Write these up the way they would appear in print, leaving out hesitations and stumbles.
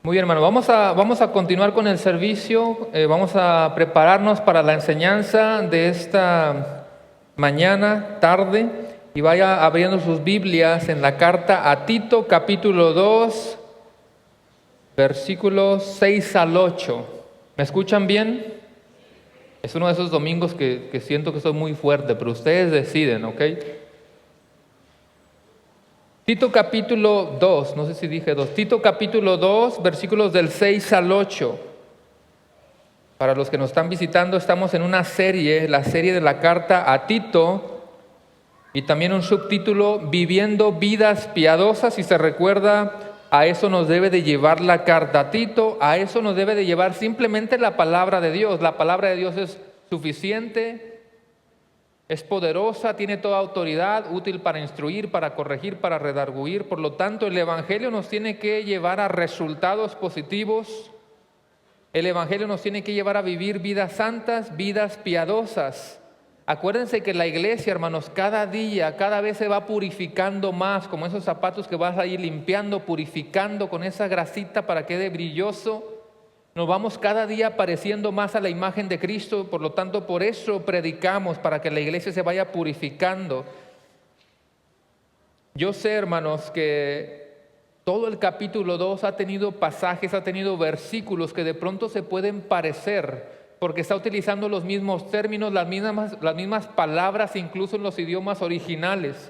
Muy bien, hermano, vamos a continuar con el servicio, vamos a prepararnos para la enseñanza de esta mañana, tarde, y vaya abriendo sus Biblias en la carta a Tito, capítulo 2, versículos 6 al 8. ¿Me escuchan bien? Es uno de esos domingos que siento que soy muy fuerte, pero ustedes deciden, ¿ok? Tito capítulo 2, no sé si dije 2, Tito capítulo 2, versículos del 6 al 8. Para los que nos están visitando, estamos en una serie, la serie de la carta a Tito, y también un subtítulo, Viviendo vidas piadosas. Si se recuerda, a eso nos debe de llevar la carta a Tito, a eso nos debe de llevar simplemente la palabra de Dios. La palabra de Dios es suficiente, es poderosa, tiene toda autoridad, útil para instruir, para corregir, para redarguir. Por lo tanto, el Evangelio nos tiene que llevar a resultados positivos. El Evangelio nos tiene que llevar a vivir vidas santas, vidas piadosas. Acuérdense que la iglesia, hermanos, cada día, cada vez se va purificando más, como esos zapatos que vas a ir limpiando, purificando con esa grasita para que quede brilloso. Nos vamos cada día pareciendo más a la imagen de Cristo, por lo tanto, por eso predicamos, para que la iglesia se vaya purificando. Yo sé, hermanos, que todo el capítulo 2 ha tenido pasajes, ha tenido versículos que de pronto se pueden parecer, porque está utilizando los mismos términos, las mismas palabras, incluso en los idiomas originales.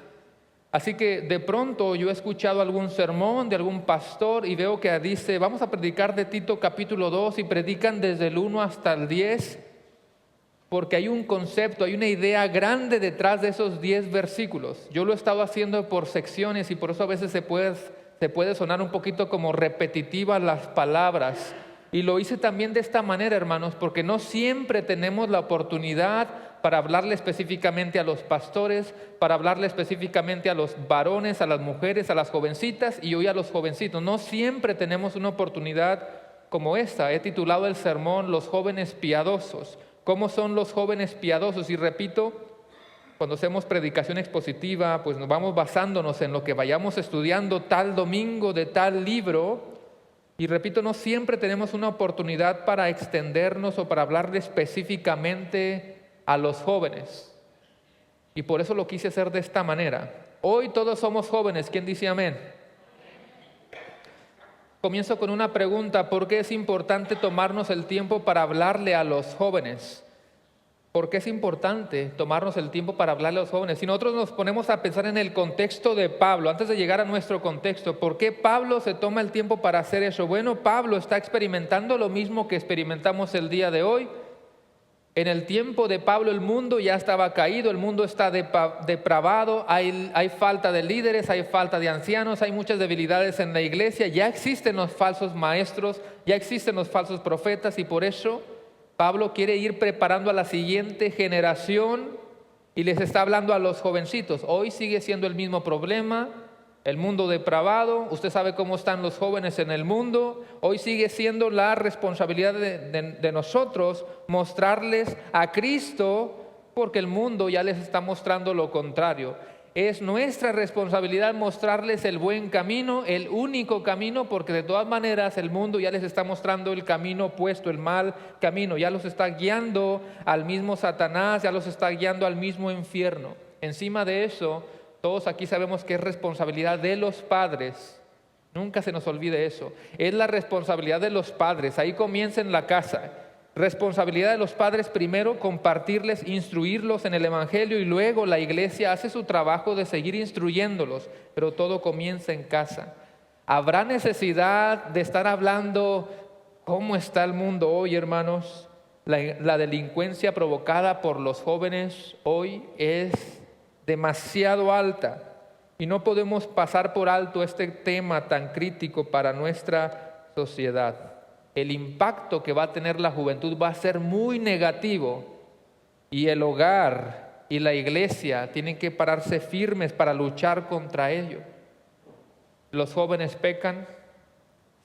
Así que de pronto yo he escuchado algún sermón de algún pastor y veo que dice, vamos a predicar de Tito capítulo 2 y predican desde el 1 hasta el 10, porque hay un concepto, hay una idea grande detrás de esos 10 versículos. Yo lo he estado haciendo por secciones y por eso a veces se puede sonar un poquito como repetitivas las palabras. Y lo hice también de esta manera, hermanos, porque no siempre tenemos la oportunidad para hablarle específicamente a los pastores, para hablarle específicamente a los varones, a las mujeres, a las jovencitas y hoy a los jovencitos. No siempre tenemos una oportunidad como esta. He titulado el sermón Los jóvenes piadosos. ¿Cómo son los jóvenes piadosos? Y repito, cuando hacemos predicación expositiva, pues nos vamos basándonos en lo que vayamos estudiando tal domingo de tal libro. Y repito, no siempre tenemos una oportunidad para extendernos o para hablarle específicamente a los jóvenes. Y por eso lo quise hacer de esta manera. Hoy todos somos jóvenes. ¿Quién dice amén? Comienzo con una pregunta. ¿Por qué es importante tomarnos el tiempo para hablarle a los jóvenes? ¿Por qué es importante tomarnos el tiempo para hablarle a los jóvenes? Si nosotros nos ponemos a pensar en el contexto de Pablo, antes de llegar a nuestro contexto, ¿por qué Pablo se toma el tiempo para hacer eso? Bueno, Pablo está experimentando lo mismo que experimentamos el día de hoy. En el tiempo de Pablo el mundo ya estaba caído, el mundo está depravado, hay falta de líderes, hay falta de ancianos, hay muchas debilidades en la iglesia, ya existen los falsos maestros, ya existen los falsos profetas y por eso Pablo quiere ir preparando a la siguiente generación y les está hablando a los jovencitos. Hoy sigue siendo el mismo problema, el mundo depravado. Usted sabe cómo están los jóvenes en el mundo. Hoy sigue siendo la responsabilidad de nosotros mostrarles a Cristo, porque el mundo ya les está mostrando lo contrario. Es nuestra responsabilidad mostrarles el buen camino, el único camino, porque de todas maneras el mundo ya les está mostrando el camino opuesto, el mal camino. Ya los está guiando al mismo Satanás, ya los está guiando al mismo infierno. Encima de eso, todos aquí sabemos que es responsabilidad de los padres. Nunca se nos olvide eso. Es la responsabilidad de los padres. Ahí comienza en la casa. Responsabilidad de los padres primero, compartirles, instruirlos en el Evangelio y luego la iglesia hace su trabajo de seguir instruyéndolos, pero todo comienza en casa. ¿Habrá necesidad de estar hablando cómo está el mundo hoy, hermanos? La delincuencia provocada por los jóvenes hoy es demasiado alta y no podemos pasar por alto este tema tan crítico para nuestra sociedad. El impacto que va a tener la juventud va a ser muy negativo y el hogar y la iglesia tienen que pararse firmes para luchar contra ello. Los jóvenes pecan,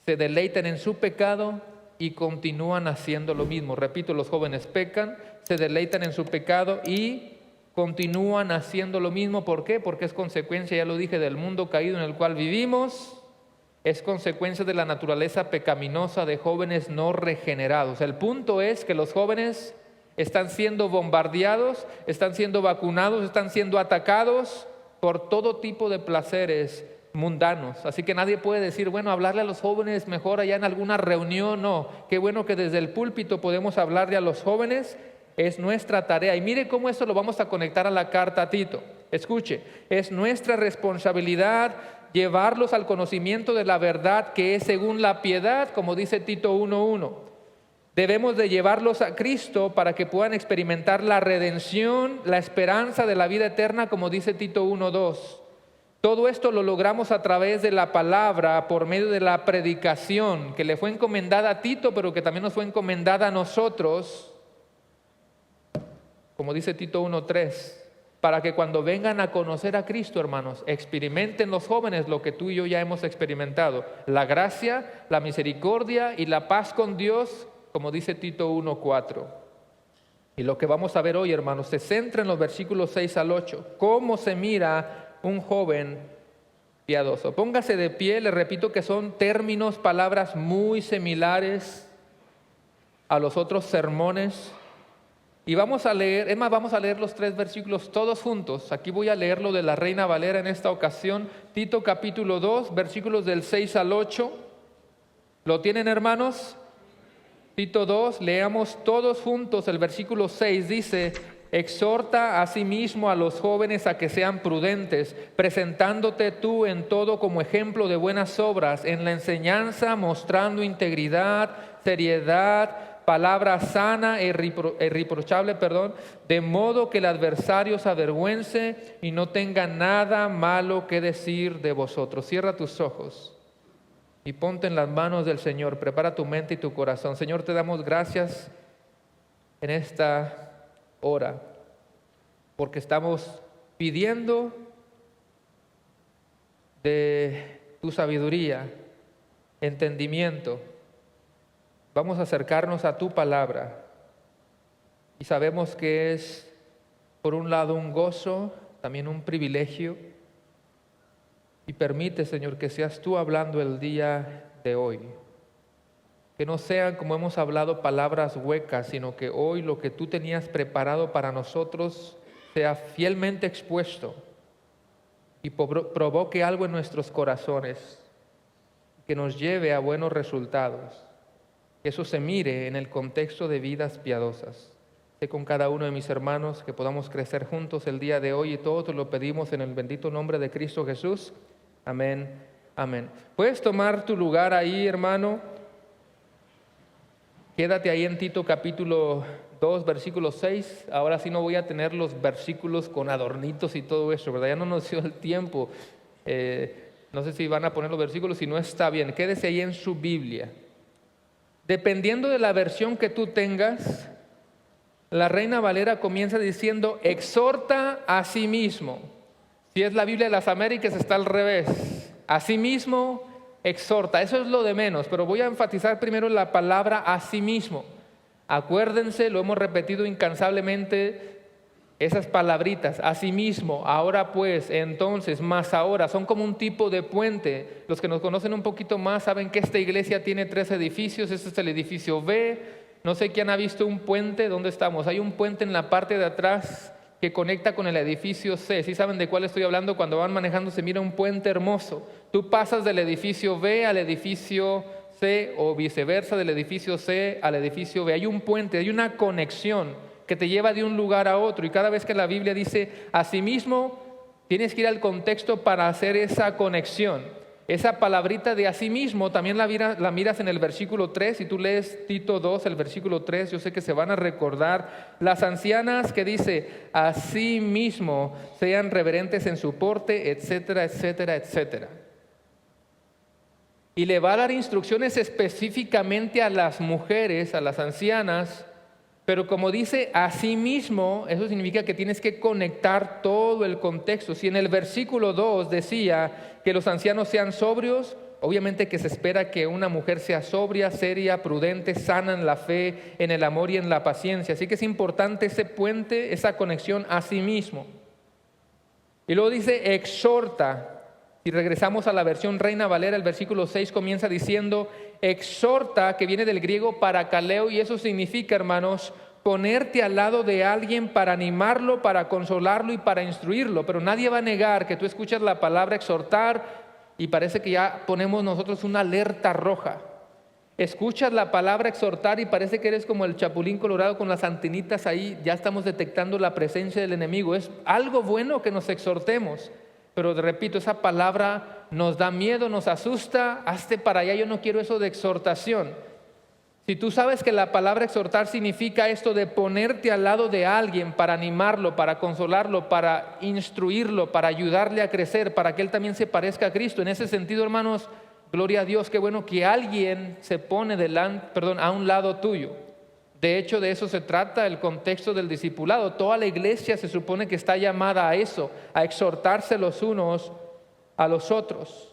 se deleitan en su pecado y continúan haciendo lo mismo. Repito, los jóvenes pecan, se deleitan en su pecado y continúan haciendo lo mismo. ¿Por qué? Porque es consecuencia, ya lo dije, del mundo caído en el cual vivimos. es consecuencia de la naturaleza pecaminosa de jóvenes no regenerados. El punto es que los jóvenes están siendo bombardeados, están siendo vacunados, están siendo atacados por todo tipo de placeres mundanos. Así que nadie puede decir, bueno, hablarle a los jóvenes mejor allá en alguna reunión. No, qué bueno que desde el púlpito podemos hablarle a los jóvenes. Es nuestra tarea. Y mire cómo esto lo vamos a conectar a la carta a Tito. Escuche, es nuestra responsabilidad llevarlos al conocimiento de la verdad que es según la piedad, como dice Tito 1:1. Debemos de llevarlos a Cristo para que puedan experimentar la redención, la esperanza de la vida eterna, como dice Tito 1:2. Todo esto lo logramos a través de la palabra, por medio de la predicación, que le fue encomendada a Tito, pero que también nos fue encomendada a nosotros, como dice Tito 1:3. Para que cuando vengan a conocer a Cristo, hermanos, experimenten los jóvenes lo que tú y yo ya hemos experimentado: la gracia, la misericordia y la paz con Dios, como dice Tito 1:4. Y lo que vamos a ver hoy, hermanos, se centra en los versículos 6 al 8. ¿Cómo se mira un joven piadoso? Póngase de pie. Le repito que son términos, palabras muy similares a los otros sermones. Y vamos a leer, es más, vamos a leer los 3 versículos todos juntos. Aquí voy a leerlo de la Reina Valera en esta ocasión. Tito capítulo 2, versículos del 6 al 8. ¿Lo tienen, hermanos? Tito 2, leamos todos juntos el versículo 6. Dice: exhorta asimismo a los jóvenes a que sean prudentes, presentándote tú en todo como ejemplo de buenas obras, en la enseñanza mostrando integridad, seriedad, palabra sana e irreprochable, de modo que el adversario se avergüence y no tenga nada malo que decir de vosotros. Cierra tus ojos y ponte en las manos del Señor. Prepara tu mente y tu corazón. Señor, te damos gracias en esta hora, porque estamos pidiendo de tu sabiduría, entendimiento. Vamos a acercarnos a tu palabra y sabemos que es, por un lado, un gozo, también un privilegio. Y permite, Señor, que seas tú hablando el día de hoy. Que no sean, como hemos hablado, palabras huecas, sino que hoy lo que tú tenías preparado para nosotros sea fielmente expuesto y provoque algo en nuestros corazones que nos lleve a buenos resultados. Que eso se mire en el contexto de vidas piadosas. Sé con cada uno de mis hermanos que podamos crecer juntos el día de hoy, y todo te lo pedimos en el bendito nombre de Cristo Jesús. Amén, amén. Puedes tomar tu lugar ahí, hermano. Quédate ahí en Tito capítulo 2, versículo 6. Ahora sí no voy a tener los versículos con adornitos y todo eso, ¿verdad? Ya no nos dio el tiempo. No sé si van a poner los versículos, si no está bien. Quédese ahí en su Biblia. Dependiendo de la versión que tú tengas, la Reina Valera comienza diciendo: exhorta a sí mismo. Si es la Biblia de las Américas, está al revés. A sí mismo, exhorta. Eso es lo de menos, pero voy a enfatizar primero la palabra a sí mismo. Acuérdense, lo hemos repetido incansablemente, esas palabritas: asimismo, ahora pues, entonces, más ahora, son como un tipo de puente. Los que nos conocen un poquito más saben que esta iglesia tiene 3 edificios. Este es el edificio B. No sé quién ha visto un puente. ¿Dónde estamos? Hay un puente en la parte de atrás que conecta con el edificio C. ¿Sí saben de cuál estoy hablando? Cuando van manejando se mira un puente hermoso. Tú pasas del edificio B al edificio C, o viceversa, del edificio C al edificio B. Hay un puente, hay una conexión que te lleva de un lugar a otro. Y cada vez que la Biblia dice asimismo, tienes que ir al contexto para hacer esa conexión. Esa palabrita de asimismo también la miras en el versículo 3. Si tú lees Tito 2, el versículo 3, yo sé que se van a recordar las ancianas, que dice: asimismo sean reverentes en su porte, etcétera, etcétera, etcétera. Y le va a dar instrucciones específicamente a las mujeres, a las ancianas. Pero como dice asimismo, eso significa que tienes que conectar todo el contexto. Si en el versículo 2 decía que los ancianos sean sobrios, obviamente que se espera que una mujer sea sobria, seria, prudente, sana en la fe, en el amor y en la paciencia. Así que es importante ese puente, esa conexión asimismo. Y luego dice exhorta. Si regresamos a la versión Reina Valera, el versículo 6 comienza diciendo, exhorta, que viene del griego parakaleo, y eso significa, hermanos, ponerte al lado de alguien para animarlo, para consolarlo y para instruirlo. Pero nadie va a negar que tú escuchas la palabra exhortar y parece que ya ponemos nosotros una alerta roja. Escuchas la palabra exhortar y parece que eres como el chapulín colorado con las antenitas ahí, ya estamos detectando la presencia del enemigo. Es algo bueno que nos exhortemos, pero repito, esa palabra nos da miedo, nos asusta, hazte para allá, yo no quiero eso de exhortación. Si tú sabes que la palabra exhortar significa esto de ponerte al lado de alguien para animarlo, para consolarlo, para instruirlo, para ayudarle a crecer, para que él también se parezca a Cristo. En ese sentido, hermanos, gloria a Dios, qué bueno que alguien se pone a un lado tuyo. De hecho, de eso se trata el contexto del discipulado. Toda la iglesia se supone que está llamada a eso, a exhortarse los unos a los otros.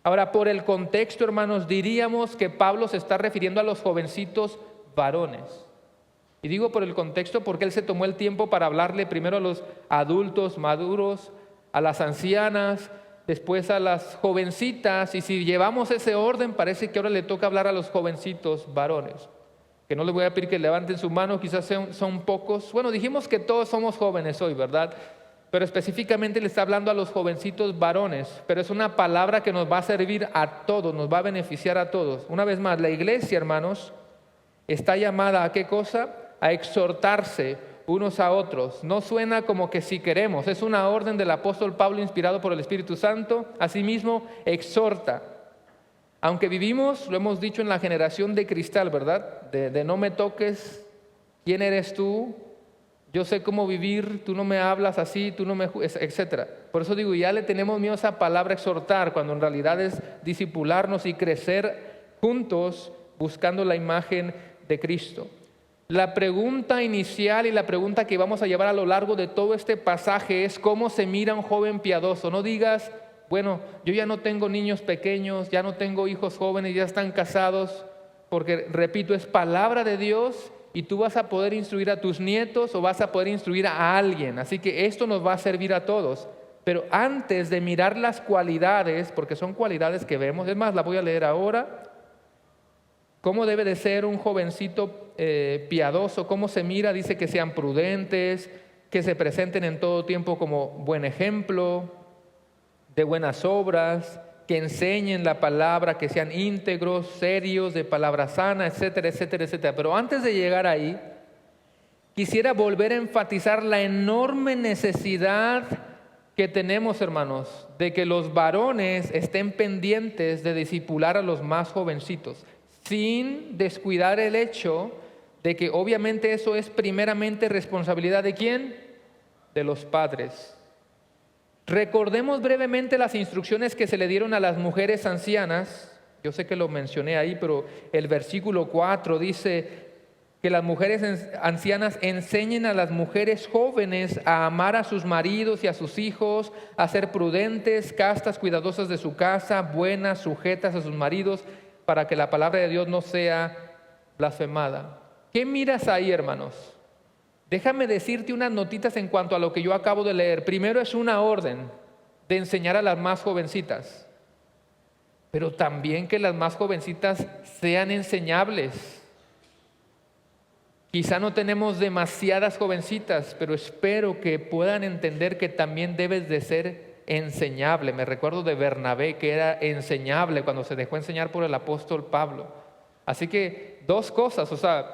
Ahora, por el contexto, hermanos, diríamos que Pablo se está refiriendo a los jovencitos varones. Y digo por el contexto porque él se tomó el tiempo para hablarle primero a los adultos maduros, a las ancianas, después a las jovencitas. Y si llevamos ese orden, parece que ahora le toca hablar a los jovencitos varones. Que no les voy a pedir que levanten su mano, quizás son pocos. Bueno, dijimos que todos somos jóvenes hoy, ¿verdad? Pero específicamente le está hablando a los jovencitos varones. Pero es una palabra que nos va a servir a todos, nos va a beneficiar a todos. Una vez más, la iglesia, hermanos, está llamada ¿a qué cosa? A exhortarse unos a otros. No suena como que si queremos, es una orden del apóstol Pablo inspirado por el Espíritu Santo. Asimismo, exhorta. Aunque vivimos, lo hemos dicho, en la generación de cristal, ¿verdad? De no me toques, ¿quién eres tú? Yo sé cómo vivir, tú no me hablas así, tú no me... etcétera. Por eso digo, ya le tenemos miedo a esa palabra exhortar, cuando en realidad es discipularnos y crecer juntos buscando la imagen de Cristo. La pregunta inicial y la pregunta que vamos a llevar a lo largo de todo este pasaje es ¿cómo se mira un joven piadoso? No digas, bueno, yo ya no tengo niños pequeños, ya no tengo hijos jóvenes, ya están casados, porque repito, es palabra de Dios y tú vas a poder instruir a tus nietos o vas a poder instruir a alguien. Así que esto nos va a servir a todos. Pero antes de mirar las cualidades, porque son cualidades que vemos, es más, la voy a leer ahora. ¿Cómo debe de ser un jovencito piadoso? ¿Cómo se mira? Dice que sean prudentes, que se presenten en todo tiempo como buen ejemplo, de buenas obras, que enseñen la palabra, que sean íntegros, serios, de palabra sana, etcétera, etcétera, etcétera. Pero antes de llegar ahí, quisiera volver a enfatizar la enorme necesidad que tenemos, hermanos, de que los varones estén pendientes de discipular a los más jovencitos, sin descuidar el hecho de que obviamente eso es primeramente responsabilidad ¿de quién? De los padres. Recordemos brevemente las instrucciones que se le dieron a las mujeres ancianas. Yo sé que lo mencioné ahí, pero el versículo 4 dice que las mujeres ancianas enseñen a las mujeres jóvenes a amar a sus maridos y a sus hijos, a ser prudentes, castas, cuidadosas de su casa, buenas, sujetas a sus maridos, para que la palabra de Dios no sea blasfemada. ¿Qué miras ahí, hermanos? Déjame decirte unas notitas en cuanto a lo que yo acabo de leer. Primero, es una orden de enseñar a las más jovencitas, pero también que las más jovencitas sean enseñables. Quizá no tenemos demasiadas jovencitas, pero espero que puedan entender que también debes de ser enseñable. Me recuerdo de Bernabé, que era enseñable cuando se dejó enseñar por el apóstol Pablo. Así que dos cosas,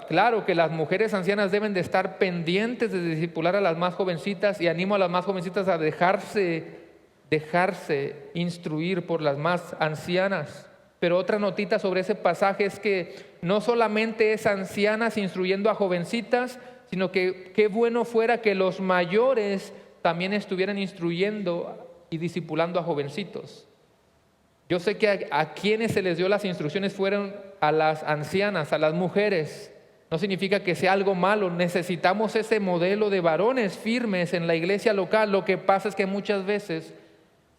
claro que las mujeres ancianas deben de estar pendientes de discipular a las más jovencitas, y animo a las más jovencitas a dejarse instruir por las más ancianas. Pero otra notita sobre ese pasaje es que no solamente es ancianas instruyendo a jovencitas, sino que qué bueno fuera que los mayores también estuvieran instruyendo y discipulando a jovencitos. Yo sé que a quienes se les dio las instrucciones fueron a las ancianas, a las mujeres. No significa que sea algo malo. Necesitamos ese modelo de varones firmes en la iglesia local. Lo que pasa es que muchas veces,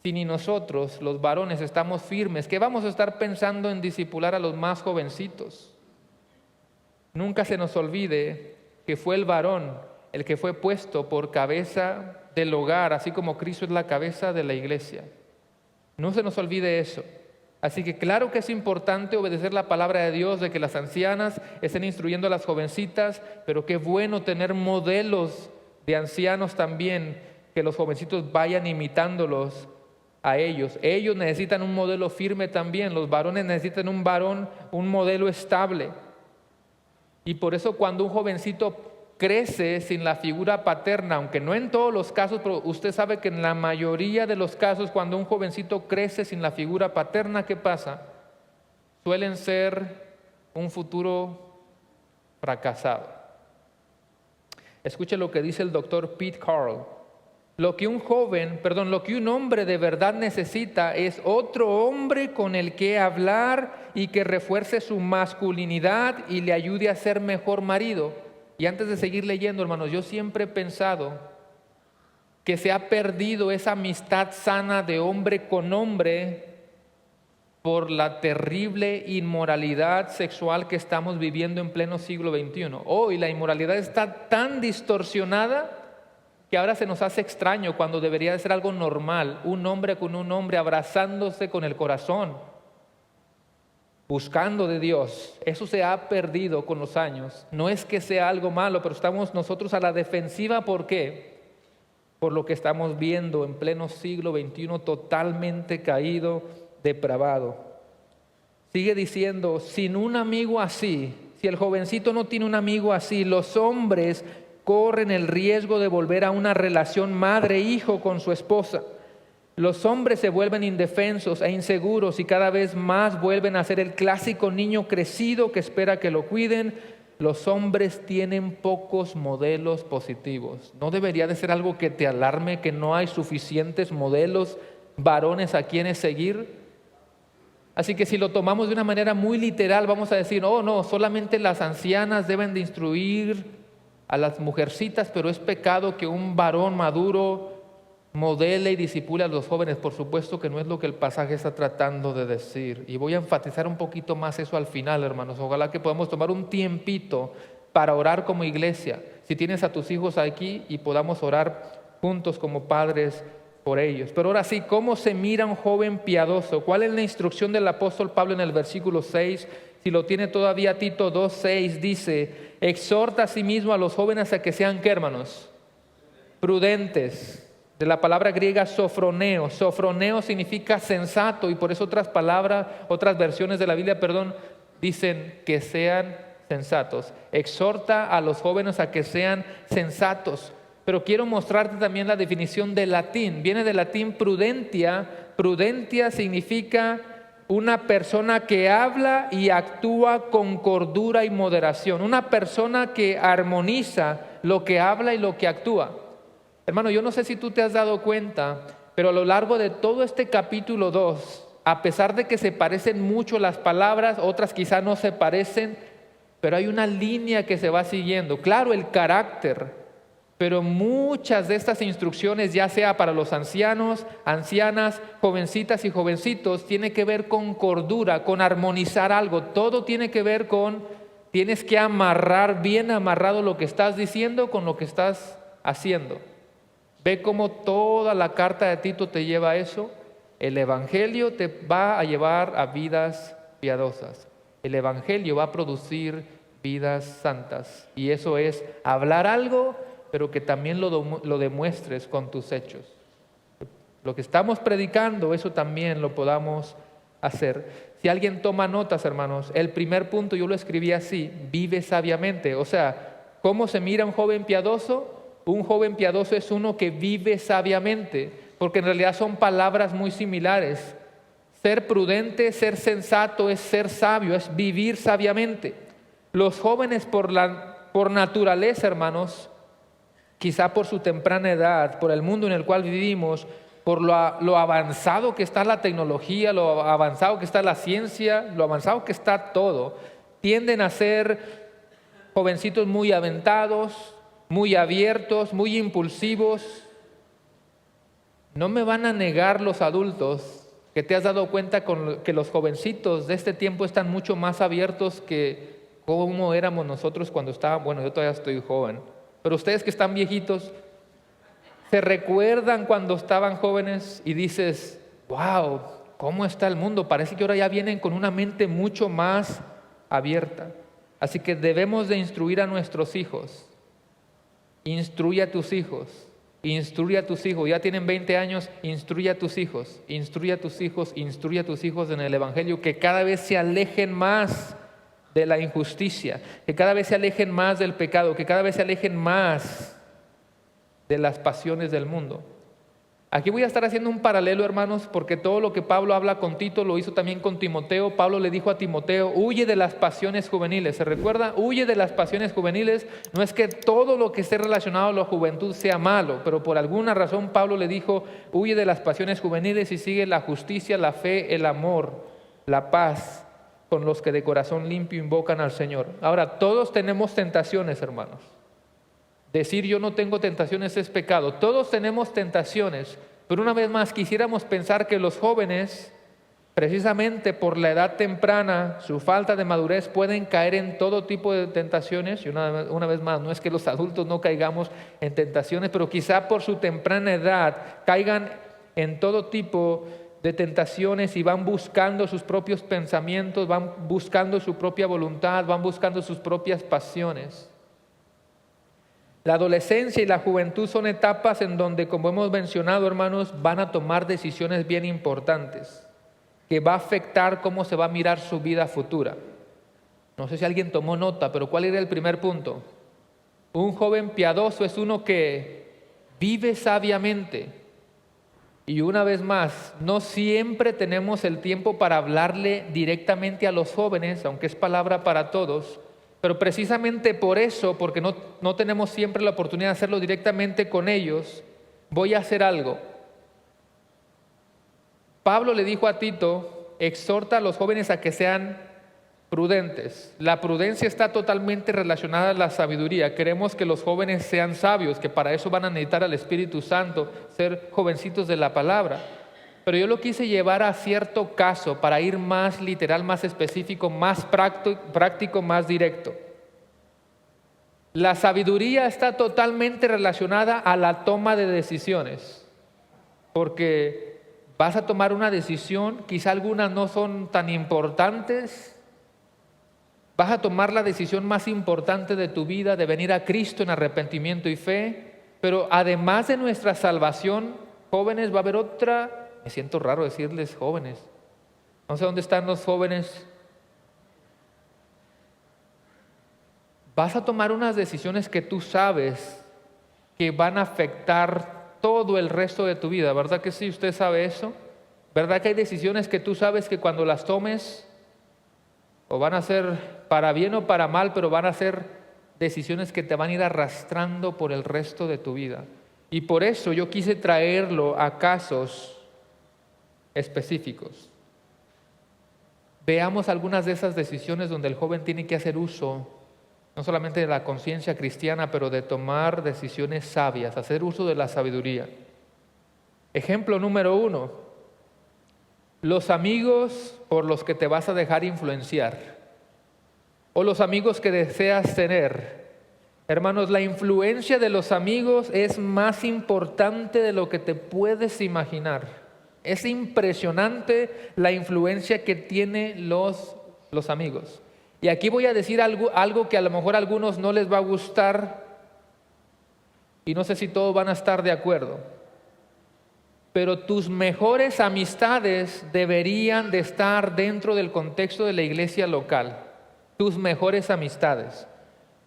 si ni nosotros, los varones, estamos firmes, ¿qué vamos a estar pensando en discipular a los más jovencitos? Nunca se nos olvide que fue el varón el que fue puesto por cabeza del hogar, así como Cristo es la cabeza de la iglesia. No se nos olvide eso. Así que claro que es importante obedecer la palabra de Dios, de que las ancianas estén instruyendo a las jovencitas, pero qué bueno tener modelos de ancianos también, que los jovencitos vayan imitándolos a ellos. Ellos necesitan un modelo firme también, los varones necesitan un modelo estable. Y por eso cuando un jovencito crece sin la figura paterna, aunque no en todos los casos, pero usted sabe que en la mayoría de los casos, cuando un jovencito crece sin la figura paterna, ¿qué pasa? Suelen ser un futuro fracasado. Escuche lo que dice el doctor Pete Carl. Lo que un hombre de verdad necesita es otro hombre con el que hablar y que refuerce su masculinidad y le ayude a ser mejor marido. Y antes de seguir leyendo, hermanos, yo siempre he pensado que se ha perdido esa amistad sana de hombre con hombre por la terrible inmoralidad sexual que estamos viviendo en pleno siglo XXI. Hoy la inmoralidad está tan distorsionada que ahora se nos hace extraño cuando debería de ser algo normal, un hombre con un hombre abrazándose con el corazón, buscando de Dios. Eso se ha perdido con los años. No es que sea algo malo, pero estamos nosotros a la defensiva. ¿Por qué? Por lo que estamos viendo en pleno siglo XXI, totalmente caído, depravado. Sigue diciendo, sin un amigo así, si el jovencito no tiene un amigo así, los hombres corren el riesgo de volver a una relación madre-hijo con su esposa. Los hombres se vuelven indefensos e inseguros y cada vez más vuelven a ser el clásico niño crecido que espera que lo cuiden. Los hombres tienen pocos modelos positivos. ¿No debería de ser algo que te alarme que no hay suficientes modelos varones a quienes seguir? Así que si lo tomamos de una manera muy literal, vamos a decir, oh no, solamente las ancianas deben de instruir a las mujercitas, pero es pecado que un varón maduro modele y disipule a los jóvenes. Por supuesto que no es lo que el pasaje está tratando de decir. Y voy a enfatizar un poquito más eso al final, hermanos. Ojalá que podamos tomar un tiempito para orar como iglesia. Si tienes a tus hijos aquí y podamos orar juntos como padres por ellos. Pero ahora sí, ¿cómo se mira un joven piadoso? ¿Cuál es la instrucción del apóstol Pablo en el versículo 6? Si lo tiene todavía, Tito 2:6 dice, exhorta a sí mismo a los jóvenes a que sean, ¿qué, hermanos? Prudentes. De la palabra griega sofroneo. Sofroneo significa sensato y por eso otras versiones de la Biblia, dicen que sean sensatos. Exhorta a los jóvenes a que sean sensatos. Pero quiero mostrarte también la definición del latín. Viene del latín prudentia. Prudentia significa una persona que habla y actúa con cordura y moderación. Una persona que armoniza lo que habla y lo que actúa. Hermano, yo no sé si tú te has dado cuenta, pero a lo largo de todo este capítulo 2, a pesar de que se parecen mucho las palabras, otras quizá no se parecen, pero hay una línea que se va siguiendo. Claro, el carácter, pero muchas de estas instrucciones, ya sea para los ancianos, ancianas, jovencitas y jovencitos, tiene que ver con cordura, con armonizar algo. Todo tiene que ver con, tienes que amarrar bien amarrado lo que estás diciendo con lo que estás haciendo. Ve cómo toda la carta de Tito te lleva a eso. El Evangelio te va a llevar a vidas piadosas. El Evangelio va a producir vidas santas. Y eso es hablar algo, pero que también lo demuestres con tus hechos. Lo que estamos predicando, eso también lo podamos hacer. Si alguien toma notas, hermanos, el primer punto yo lo escribí así, vive sabiamente. O sea, ¿cómo se mira un joven piadoso? Un joven piadoso es uno que vive sabiamente, porque en realidad son palabras muy similares. Ser prudente, ser sensato es ser sabio, es vivir sabiamente. Los jóvenes por naturaleza, hermanos, quizá por su temprana edad, por el mundo en el cual vivimos, por lo avanzado que está la tecnología, lo avanzado que está la ciencia, lo avanzado que está todo, tienden a ser jovencitos muy aventados, muy abiertos, muy impulsivos. No me van a negar los adultos que te has dado cuenta que los jovencitos de este tiempo están mucho más abiertos que cómo éramos nosotros cuando estábamos. Bueno, yo todavía estoy joven, pero ustedes que están viejitos, ¿se recuerdan cuando estaban jóvenes y dices, wow, ¿cómo está el mundo? Parece que ahora ya vienen con una mente mucho más abierta. Así que debemos de instruir a nuestros hijos. Instruye a tus hijos. Instruye a tus hijos. Ya tienen 20 años, instruye a tus hijos. Instruye a tus hijos, instruye a tus hijos en el Evangelio, que cada vez se alejen más de la injusticia, que cada vez se alejen más del pecado, que cada vez se alejen más de las pasiones del mundo. Aquí voy a estar haciendo un paralelo, hermanos, porque todo lo que Pablo habla con Tito lo hizo también con Timoteo. Pablo le dijo a Timoteo, huye de las pasiones juveniles. ¿Se recuerda? Huye de las pasiones juveniles. No es que todo lo que esté relacionado a la juventud sea malo, pero por alguna razón Pablo le dijo, huye de las pasiones juveniles y sigue la justicia, la fe, el amor, la paz, con los que de corazón limpio invocan al Señor. Ahora, todos tenemos tentaciones, hermanos. Decir yo no tengo tentaciones es pecado. Todos tenemos tentaciones, pero una vez más quisiéramos pensar que los jóvenes, precisamente por la edad temprana, su falta de madurez, pueden caer en todo tipo de tentaciones. Y una vez más, no es que los adultos no caigamos en tentaciones, pero quizá por su temprana edad caigan en todo tipo de tentaciones y van buscando sus propios pensamientos, van buscando su propia voluntad, van buscando sus propias pasiones. La adolescencia y la juventud son etapas en donde, como hemos mencionado, hermanos, van a tomar decisiones bien importantes, que va a afectar cómo se va a mirar su vida futura. No sé si alguien tomó nota, pero ¿cuál era el primer punto? Un joven piadoso es uno que vive sabiamente. Y una vez más, no siempre tenemos el tiempo para hablarle directamente a los jóvenes, aunque es palabra para todos. Pero precisamente por eso, porque no tenemos siempre la oportunidad de hacerlo directamente con ellos, voy a hacer algo. Pablo le dijo a Tito, exhorta a los jóvenes a que sean prudentes. La prudencia está totalmente relacionada a la sabiduría. Queremos que los jóvenes sean sabios, que para eso van a necesitar al Espíritu Santo, ser jovencitos de la palabra. Pero yo lo quise llevar a cierto caso para ir más literal, más específico, más práctico, más directo. La sabiduría está totalmente relacionada a la toma de decisiones, porque vas a tomar una decisión, quizá algunas no son tan importantes, vas a tomar la decisión más importante de tu vida, de venir a Cristo en arrepentimiento y fe, pero además de nuestra salvación, jóvenes, va a haber otra. Me siento raro decirles jóvenes. No sé dónde están los jóvenes. Vas a tomar unas decisiones que tú sabes que van a afectar todo el resto de tu vida. ¿Verdad que sí? ¿Usted sabe eso? ¿Verdad que hay decisiones que tú sabes que cuando las tomes o van a ser para bien o para mal, pero van a ser decisiones que te van a ir arrastrando por el resto de tu vida? Y por eso yo quise traerlo a casos específicos. Veamos algunas de esas decisiones donde el joven tiene que hacer uso no solamente de la conciencia cristiana, pero de tomar decisiones sabias, hacer uso de la sabiduría. Ejemplo número 1, los amigos por los que te vas a dejar influenciar o los amigos que deseas tener. Hermanos, la influencia de los amigos es más importante de lo que te puedes imaginar. Es impresionante la influencia que tienen los amigos. Y aquí voy a decir algo que a lo mejor a algunos no les va a gustar y no sé si todos van a estar de acuerdo. Pero tus mejores amistades deberían de estar dentro del contexto de la iglesia local. Tus mejores amistades.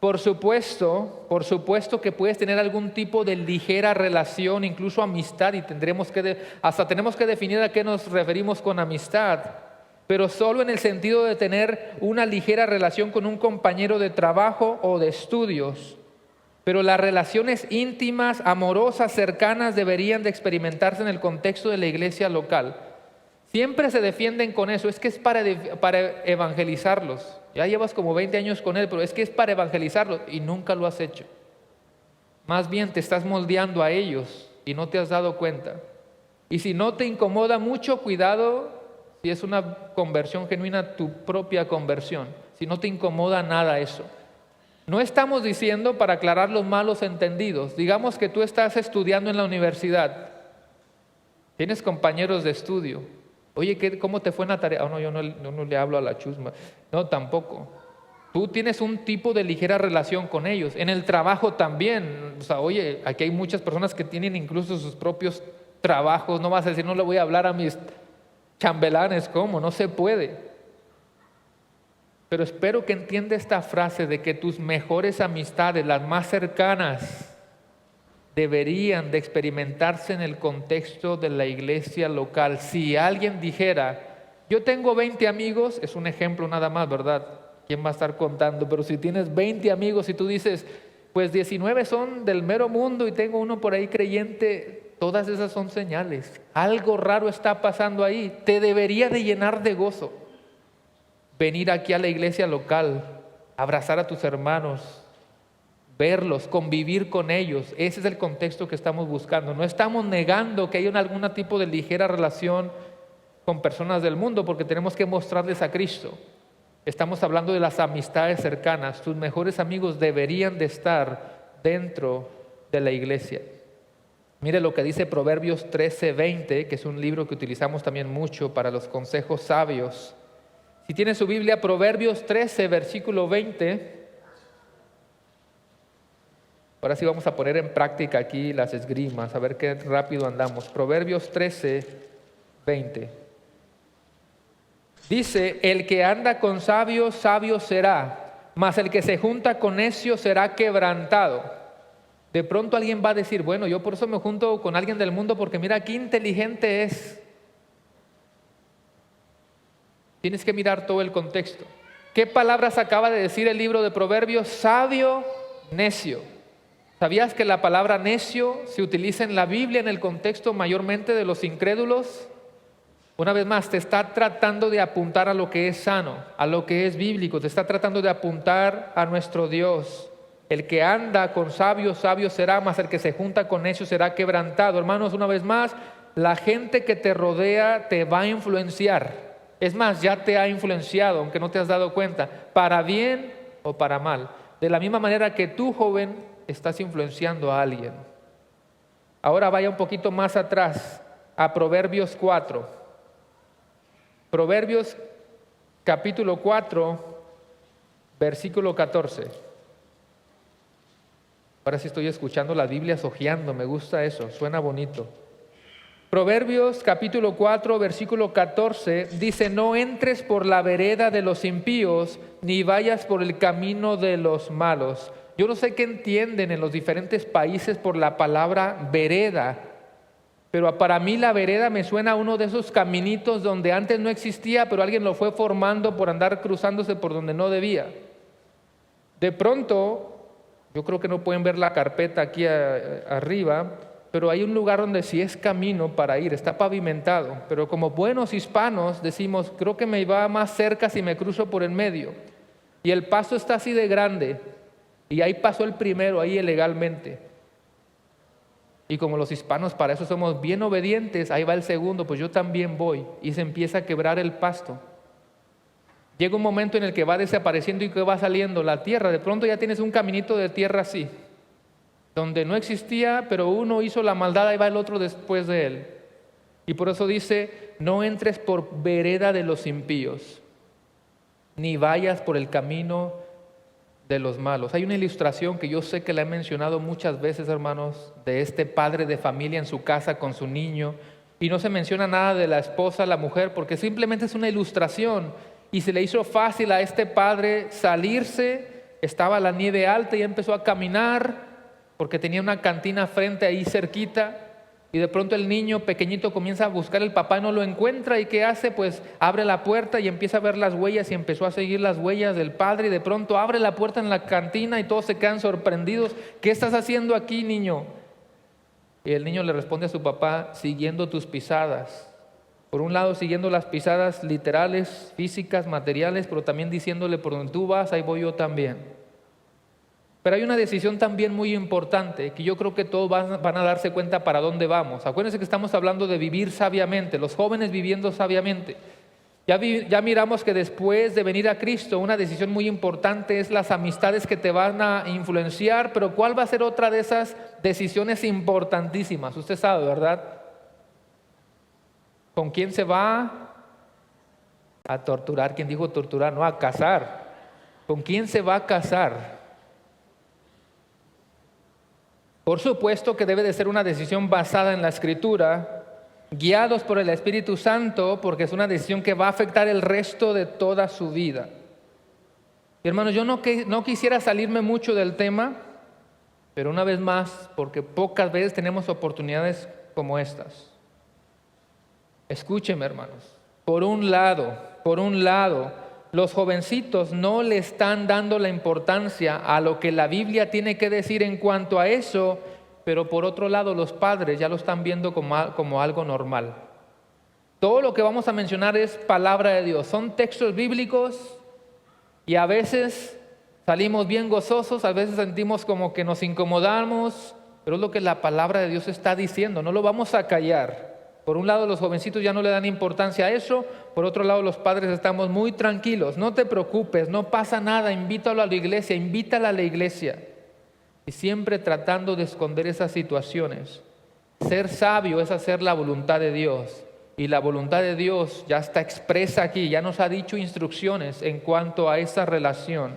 Por supuesto que puedes tener algún tipo de ligera relación, incluso amistad, y hasta tenemos que definir a qué nos referimos con amistad, pero solo en el sentido de tener una ligera relación con un compañero de trabajo o de estudios. Pero las relaciones íntimas, amorosas, cercanas deberían de experimentarse en el contexto de la iglesia local. Siempre se defienden con eso, es que es para evangelizarlos. Ya llevas como 20 años con él, pero es que es para evangelizarlos y nunca lo has hecho. Más bien te estás moldeando a ellos y no te has dado cuenta. Y si no te incomoda mucho, cuidado si es una conversión genuina, tu propia conversión. Si no te incomoda nada eso. No estamos diciendo, para aclarar los malos entendidos, digamos que tú estás estudiando en la universidad. Tienes compañeros de estudio. Oye, ¿cómo te fue en la tarea? No, yo no le hablo a la chusma. No, tampoco. Tú tienes un tipo de ligera relación con ellos. En el trabajo también. O sea, oye, aquí hay muchas personas que tienen incluso sus propios trabajos. No vas a decir, no le voy a hablar a mis chambelanes. ¿Cómo? No se puede. Pero espero que entienda esta frase de que tus mejores amistades, las más cercanas, deberían de experimentarse en el contexto de la iglesia local. Si alguien dijera, yo tengo 20 amigos, es un ejemplo nada más, ¿verdad? ¿Quién va a estar contando? Pero si tienes 20 amigos y tú dices, pues 19 son del mero mundo y tengo uno por ahí creyente, todas esas son señales. Algo raro está pasando ahí. Te debería de llenar de gozo venir aquí a la iglesia local, abrazar a tus hermanos, verlos, convivir con ellos. Ese es el contexto que estamos buscando. No estamos negando que hay algún tipo de ligera relación con personas del mundo, porque tenemos que mostrarles a Cristo. Estamos hablando de las amistades cercanas. Tus mejores amigos deberían de estar dentro de la iglesia. Mire lo que dice Proverbios 13:20, que es un libro que utilizamos también mucho para los consejos sabios. Si tiene su Biblia, Proverbios 13, versículo 20. Ahora sí vamos a poner en práctica aquí las esgrimas, a ver qué rápido andamos. Proverbios 13, 20. Dice, el que anda con sabios, sabio será, mas el que se junta con necios será quebrantado. De pronto alguien va a decir, bueno, yo por eso me junto con alguien del mundo, porque mira qué inteligente es. Tienes que mirar todo el contexto. ¿Qué palabras acaba de decir el libro de Proverbios? Sabio, necio. ¿Sabías que la palabra necio se utiliza en la Biblia en el contexto mayormente de los incrédulos? Una vez más, te está tratando de apuntar a lo que es sano, a lo que es bíblico, te está tratando de apuntar a nuestro Dios. El que anda con sabios, sabio será, mas el que se junta con necios será quebrantado. Hermanos, una vez más, la gente que te rodea te va a influenciar. Es más, ya te ha influenciado, aunque no te has dado cuenta, para bien o para mal. De la misma manera que tú, joven, estás influenciando a alguien. Ahora vaya un poquito más atrás, a Proverbios 4. Proverbios capítulo 4, versículo 14. Ahora sí estoy escuchando las Biblias hojeando, me gusta eso, suena bonito. Proverbios capítulo 4, versículo 14 dice, no entres por la vereda de los impíos, ni vayas por el camino de los malos. Yo no sé qué entienden en los diferentes países por la palabra vereda, pero para mí la vereda me suena a uno de esos caminitos donde antes no existía, pero alguien lo fue formando por andar cruzándose por donde no debía. De pronto, yo creo que no pueden ver la carpeta aquí arriba, pero hay un lugar donde sí es camino para ir, está pavimentado, pero como buenos hispanos decimos, creo que me va más cerca si me cruzo por el medio. Y el paso está así de grande, y ahí pasó el primero, ahí ilegalmente. Y como los hispanos para eso somos bien obedientes, ahí va el segundo, pues yo también voy, y se empieza a quebrar el pasto. Llega un momento en el que va desapareciendo y que va saliendo la tierra, de pronto ya tienes un caminito de tierra así, donde no existía, pero uno hizo la maldad, ahí va el otro después de él. Y por eso dice, no entres por vereda de los impíos, ni vayas por el camino de los malos. Hay una ilustración que yo sé que la he mencionado muchas veces, hermanos, de este padre de familia en su casa con su niño, y no se menciona nada de la esposa, la mujer, porque simplemente es una ilustración, y se le hizo fácil a este padre salirse, estaba la nieve alta y empezó a caminar, porque tenía una cantina frente ahí cerquita, y de pronto el niño pequeñito comienza a buscar al papá y no lo encuentra, y ¿qué hace? Pues abre la puerta y empieza a ver las huellas, y empezó a seguir las huellas del padre, y de pronto abre la puerta en la cantina y todos se quedan sorprendidos. ¿Qué estás haciendo aquí, niño? Y el niño le responde a su papá, siguiendo tus pisadas. Por un lado, siguiendo las pisadas literales, físicas, materiales, pero también diciéndole, por donde tú vas, ahí voy yo también. Pero hay una decisión también muy importante, que yo creo que todos van a darse cuenta para dónde vamos. Acuérdense que estamos hablando de vivir sabiamente, los jóvenes viviendo sabiamente. Ya miramos que después de venir a Cristo, una decisión muy importante es las amistades que te van a influenciar, pero ¿cuál va a ser otra de esas decisiones importantísimas? Usted sabe, ¿verdad? ¿Con quién se va a torturar? ¿Quién dijo torturar? No, a casar. ¿Con quién se va a casar? Por supuesto que debe de ser una decisión basada en la Escritura, guiados por el Espíritu Santo, porque es una decisión que va a afectar el resto de toda su vida. Y hermanos, yo no quisiera salirme mucho del tema, pero una vez más, porque pocas veces tenemos oportunidades como estas. Escúcheme, hermanos. Por un lado, los jovencitos no le están dando la importancia a lo que la Biblia tiene que decir en cuanto a eso, pero por otro lado, los padres ya lo están viendo como algo normal. Todo lo que vamos a mencionar es palabra de Dios. Son textos bíblicos y a veces salimos bien gozosos, a veces sentimos como que nos incomodamos, pero es lo que la palabra de Dios está diciendo, no lo vamos a callar. Por un lado, los jovencitos ya no le dan importancia a eso, por otro lado, los padres estamos muy tranquilos. No te preocupes, no pasa nada, invítalo a la iglesia, invítala a la iglesia. Y siempre tratando de esconder esas situaciones. Ser sabio es hacer la voluntad de Dios. Y la voluntad de Dios ya está expresa aquí, ya nos ha dicho instrucciones en cuanto a esa relación.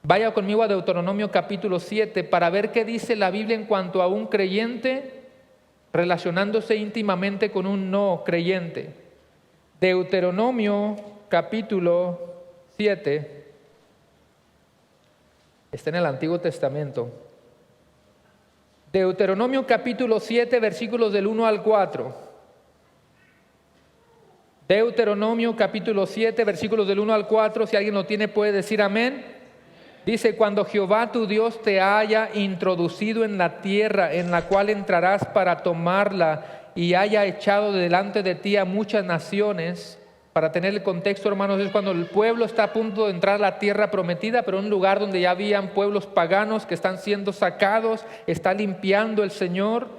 Vaya conmigo a Deuteronomio capítulo 7 para ver qué dice la Biblia en cuanto a un creyente relacionándose íntimamente con un no creyente. Deuteronomio capítulo 7 está en el Antiguo Testamento. Deuteronomio capítulo 7, versículos del 1 al 4. Deuteronomio capítulo 7, versículos del 1 al 4. Si alguien lo tiene puede decir amén. Dice, cuando Jehová tu Dios te haya introducido en la tierra en la cual entrarás para tomarla y haya echado delante de ti a muchas naciones. Para tener el contexto, hermanos, es cuando el pueblo está a punto de entrar a la tierra prometida, pero un lugar donde ya habían pueblos paganos que están siendo sacados, está limpiando el Señor.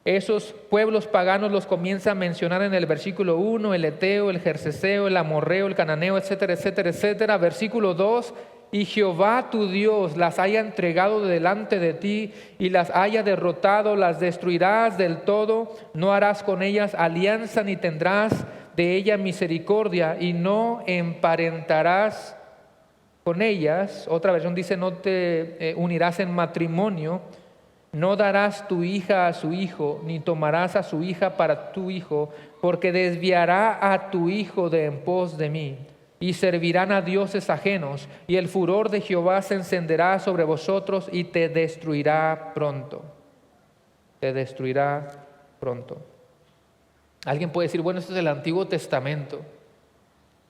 Esos pueblos paganos los comienza a mencionar en el versículo 1, el eteo, el jerjeseo, el amorreo, el cananeo, etcétera, etcétera, etcétera. Versículo 2, y Jehová tu Dios las haya entregado delante de ti y las haya derrotado, las destruirás del todo, no harás con ellas alianza ni tendrás de ella misericordia y no emparentarás con ellas. Otra versión dice, no te unirás en matrimonio. No darás tu hija a su hijo, ni tomarás a su hija para tu hijo, porque desviará a tu hijo de en pos de mí, y servirán a dioses ajenos, y el furor de Jehová se encenderá sobre vosotros y te destruirá pronto. Te destruirá pronto. Alguien puede decir, bueno, esto es el Antiguo Testamento.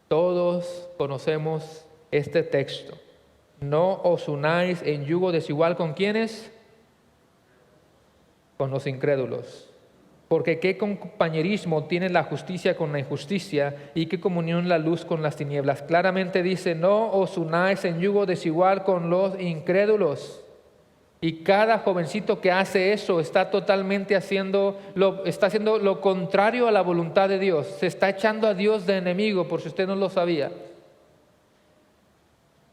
Todos conocemos este texto. No os unáis en yugo desigual con ¿quiénes? Con los incrédulos. Porque qué compañerismo tiene la justicia con la injusticia y qué comunión la luz con las tinieblas. Claramente dice, no os unáis en yugo desigual con los incrédulos. Y cada jovencito que hace eso está totalmente haciendo lo contrario a la voluntad de Dios. Se está echando a Dios de enemigo, por si usted no lo sabía.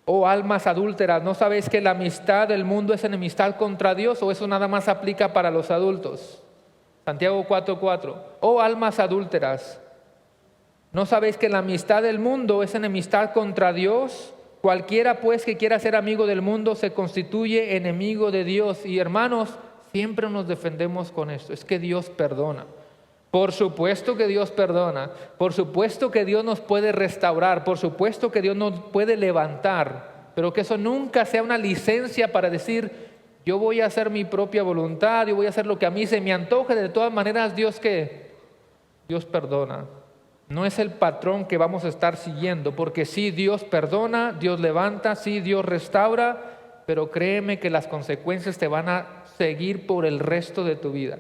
Oh almas adúlteras, ¿no sabéis que la amistad del mundo es enemistad contra Dios? ¿O eso nada más aplica para los adultos? Santiago 4:4. Oh almas adúlteras, ¿no sabéis que la amistad del mundo es enemistad contra Dios? Cualquiera pues que quiera ser amigo del mundo se constituye enemigo de Dios. Y hermanos, siempre nos defendemos con esto. Es que Dios perdona. Por supuesto que Dios perdona, por supuesto que Dios nos puede restaurar, por supuesto que Dios nos puede levantar, pero que eso nunca sea una licencia para decir, yo voy a hacer mi propia voluntad, yo voy a hacer lo que a mí se me antoje. De todas maneras, ¿Dios qué? Dios perdona. No es el patrón que vamos a estar siguiendo, porque sí, Dios perdona, Dios levanta, sí, Dios restaura, pero créeme que las consecuencias te van a seguir por el resto de tu vida.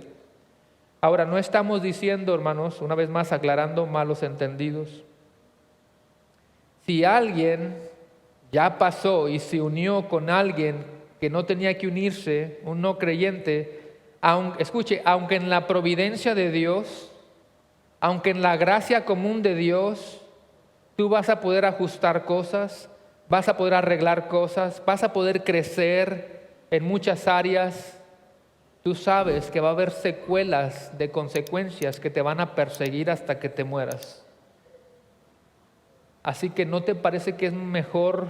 Ahora, no estamos diciendo, hermanos, una vez más aclarando malos entendidos. Si alguien ya pasó y se unió con alguien que no tenía que unirse, un no creyente, aunque en la providencia de Dios, aunque en la gracia común de Dios, tú vas a poder ajustar cosas, vas a poder arreglar cosas, vas a poder crecer en muchas áreas. tú sabes que va a haber secuelas de consecuencias que te van a perseguir hasta que te mueras. Así que ¿no te parece que es mejor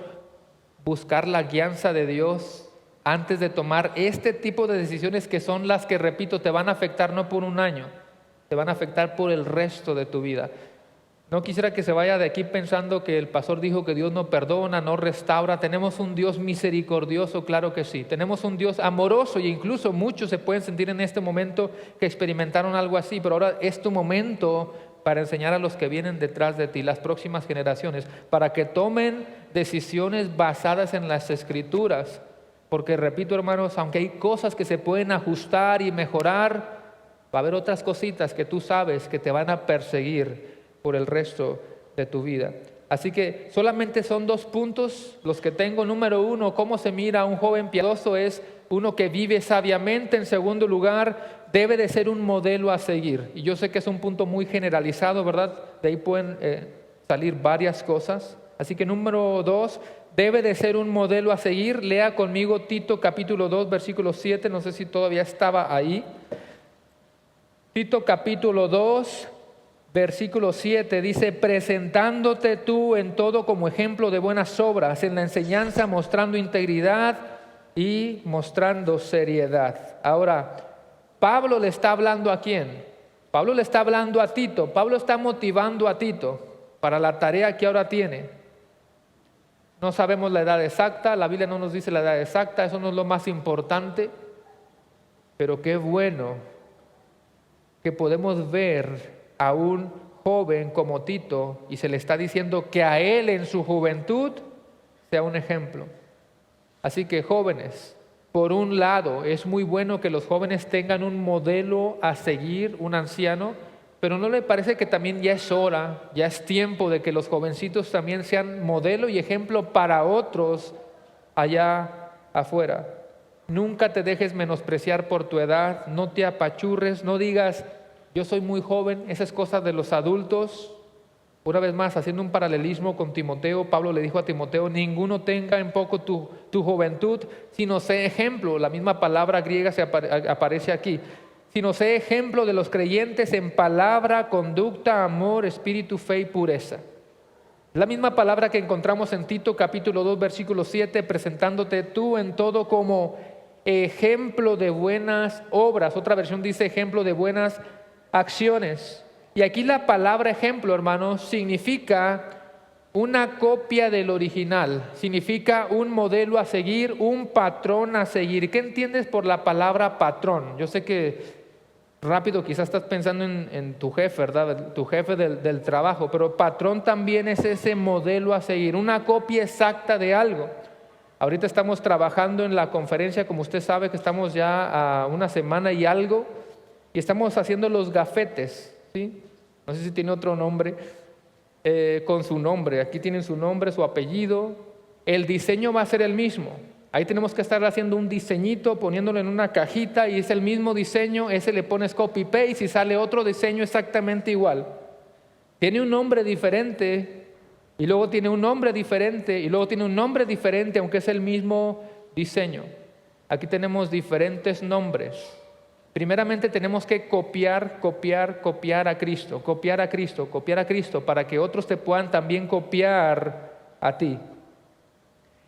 buscar la guianza de Dios antes de tomar este tipo de decisiones que son las que, repito, te van a afectar no por un año, te van a afectar por el resto de tu vida? No quisiera que se vaya de aquí pensando que el pastor dijo que Dios no perdona, no restaura. Tenemos un Dios misericordioso, claro que sí. Tenemos un Dios amoroso y incluso muchos se pueden sentir en este momento que experimentaron algo así, pero ahora es tu momento para enseñar a los que vienen detrás de ti, las próximas generaciones, para que tomen decisiones basadas en las Escrituras. Porque repito, hermanos, aunque hay cosas que se pueden ajustar y mejorar, va a haber otras cositas que tú sabes que te van a perseguir por el resto de tu vida. Así que solamente son 2 puntos los que tengo. Número 1, cómo se mira a un joven piadoso es uno que vive sabiamente. En segundo lugar, debe de ser un modelo a seguir. Y yo sé que es un punto muy generalizado, ¿verdad? De ahí pueden salir varias cosas. Así que número 2, debe de ser un modelo a seguir. Lea conmigo Tito capítulo 2, versículo 7. No sé si todavía estaba ahí. Tito capítulo 2, versículo 7 dice: presentándote tú en todo como ejemplo de buenas obras, en la enseñanza mostrando integridad y mostrando seriedad. Ahora, Pablo le está hablando ¿a quién? Pablo le está hablando a Tito. Pablo está motivando a Tito para la tarea que ahora tiene. No sabemos la edad exacta, la Biblia no nos dice la edad exacta, eso no es lo más importante, pero qué bueno que podemos ver a un joven como Tito y se le está diciendo que a él en su juventud sea un ejemplo. Así que jóvenes, por un lado es muy bueno que los jóvenes tengan un modelo a seguir, un anciano, pero ¿no le parece que también ya es hora, ya es tiempo de que los jovencitos también sean modelo y ejemplo para otros allá afuera? Nunca te dejes menospreciar por tu edad, no te apachurres, no digas yo soy muy joven, esa es cosa de los adultos. Una vez más, haciendo un paralelismo con Timoteo, Pablo le dijo a Timoteo: ninguno tenga en poco tu juventud, sino sé ejemplo. La misma palabra griega aparece aquí. Sino sé ejemplo de los creyentes en palabra, conducta, amor, espíritu, fe y pureza. La misma palabra que encontramos en Tito capítulo 2, versículo 7, presentándote tú en todo como ejemplo de buenas obras. Otra versión dice ejemplo de buenas acciones. Y aquí la palabra ejemplo, hermanos, significa una copia del original, significa un modelo a seguir, un patrón a seguir. ¿Qué entiendes por la palabra patrón? Yo sé que rápido quizás estás pensando en tu jefe, ¿verdad? Tu jefe del trabajo, pero patrón también es ese modelo a seguir, una copia exacta de algo. Ahorita estamos trabajando en la conferencia, como usted sabe que estamos ya a una semana y algo, y estamos haciendo los gafetes, ¿sí? No sé si tiene otro nombre, con su nombre. Aquí tienen su nombre, su apellido. El diseño va a ser el mismo. Ahí tenemos que estar haciendo un diseñito, poniéndolo en una cajita y es el mismo diseño. Ese le pones copy paste y sale otro diseño exactamente igual. Tiene un nombre diferente y luego tiene un nombre diferente y luego tiene un nombre diferente, aunque es el mismo diseño. Aquí tenemos diferentes nombres. Primeramente tenemos que copiar a Cristo, copiar a Cristo para que otros te puedan también copiar a ti.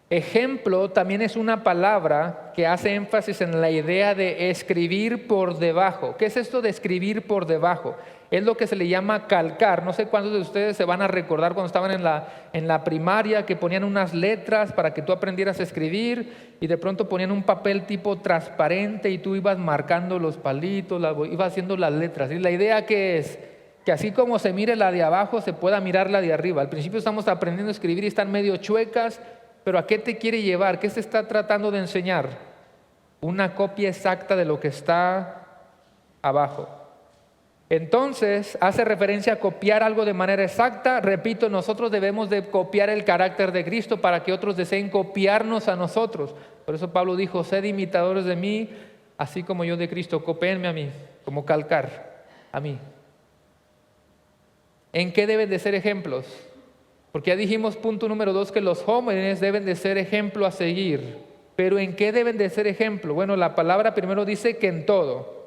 Ejemplo también es una palabra que hace énfasis en la idea de escribir por debajo. ¿Qué es esto de escribir por debajo? Es lo que se le llama calcar. No sé cuántos de ustedes se van a recordar cuando estaban en la primaria que ponían unas letras para que tú aprendieras a escribir y de pronto ponían un papel tipo transparente y tú ibas marcando los palitos, ibas haciendo las letras. Y la idea que es que así como se mire la de abajo, se pueda mirar la de arriba. Al principio estamos aprendiendo a escribir y están medio chuecas, pero ¿a qué te quiere llevar? ¿Qué se está tratando de enseñar? Una copia exacta de lo que está abajo. Entonces, hace referencia a copiar algo de manera exacta. Repito, nosotros debemos de copiar el carácter de Cristo para que otros deseen copiarnos a nosotros. Por eso Pablo dijo: sed imitadores de mí, así como yo de Cristo. Copéenme a mí, como calcar a mí. ¿En qué deben de ser ejemplos? Porque ya dijimos, punto número 2, que los jóvenes deben de ser ejemplo a seguir. Pero ¿en qué deben de ser ejemplo? Bueno, la palabra primero dice que en todo.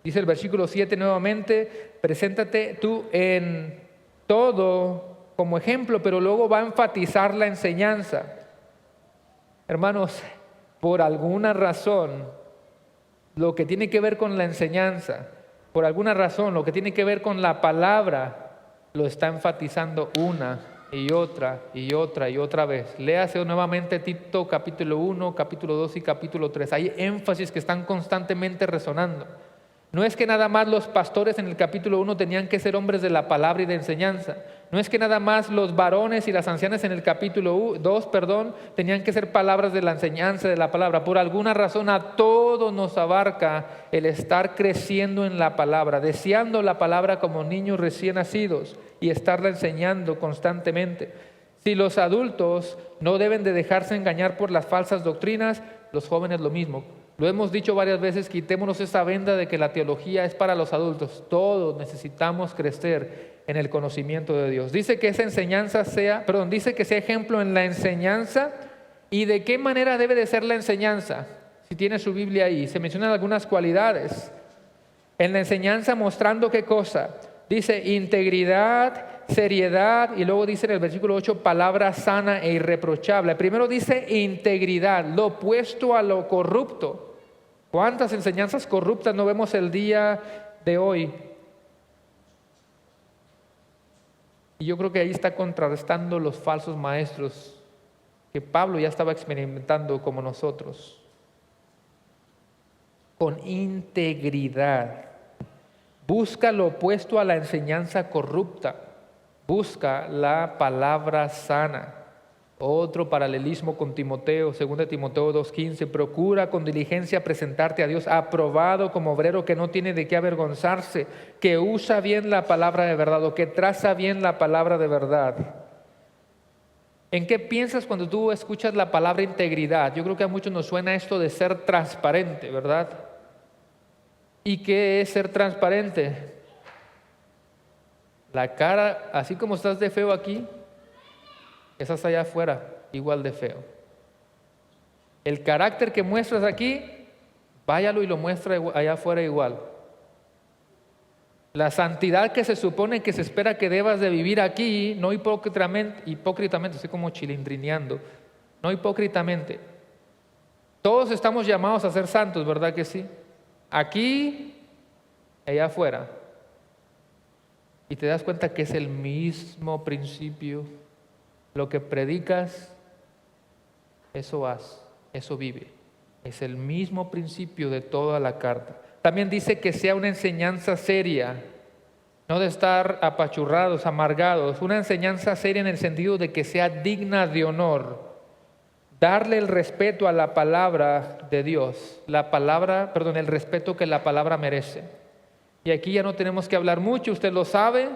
Dice el versículo 7 nuevamente, preséntate tú en todo como ejemplo, pero luego va a enfatizar la enseñanza. Hermanos, por alguna razón, lo que tiene que ver con la enseñanza, por alguna razón, lo que tiene que ver con la palabra, lo está enfatizando una y otra y otra y otra vez. Léase nuevamente Tito capítulo 1, capítulo 2 y capítulo 3. Hay énfasis que están constantemente resonando. No es que nada más los pastores en el capítulo 1 tenían que ser hombres de la palabra y de enseñanza. No es que nada más los varones y las ancianas en el capítulo 2, tenían que ser palabras de la enseñanza de la palabra. Por alguna razón a todos nos abarca el estar creciendo en la palabra, deseando la palabra como niños recién nacidos y estarla enseñando constantemente. Si los adultos no deben de dejarse engañar por las falsas doctrinas, los jóvenes lo mismo. Lo hemos dicho varias veces, quitémonos esa venda de que la teología es para los adultos. Todos necesitamos crecer en el conocimiento de Dios. Dice que esa enseñanza dice que sea ejemplo en la enseñanza. ¿Y de qué manera debe de ser la enseñanza? Si tiene su Biblia ahí, se mencionan algunas cualidades. En la enseñanza mostrando qué cosa. Dice integridad, seriedad, y luego dice en el versículo 8, palabra sana e irreprochable. Primero dice integridad, lo opuesto a lo corrupto. ¿Cuántas enseñanzas corruptas no vemos el día de hoy? Y yo creo que ahí está contrarrestando los falsos maestros que Pablo ya estaba experimentando como nosotros. Con integridad. Busca lo opuesto a la enseñanza corrupta. Busca la palabra sana. Otro paralelismo con Timoteo, 2 Timoteo 2:15. Procura con diligencia presentarte a Dios aprobado como obrero que no tiene de qué avergonzarse, que usa bien la palabra de verdad o que traza bien la palabra de verdad. ¿En qué piensas cuando tú escuchas la palabra integridad? Yo creo que a muchos nos suena esto de ser transparente, ¿verdad? ¿Y qué es ser transparente? La cara, así como estás de feo aquí, estás allá afuera igual de feo. El carácter que muestras aquí, váyalo y lo muestra allá afuera igual. La santidad que se supone que se espera que debas de vivir aquí, no hipócritamente, estoy como chilindrineando, no hipócritamente. Todos estamos llamados a ser santos, ¿verdad que sí? Aquí, allá afuera. Y te das cuenta que es el mismo principio. Lo que predicas, eso haz, eso vive. Es el mismo principio de toda la carta. También dice que sea una enseñanza seria, no de estar apachurrados, amargados. Una enseñanza seria en el sentido de que sea digna de honor. Darle el respeto a la palabra de Dios, el respeto que la palabra merece. Y aquí ya no tenemos que hablar mucho, usted lo sabe,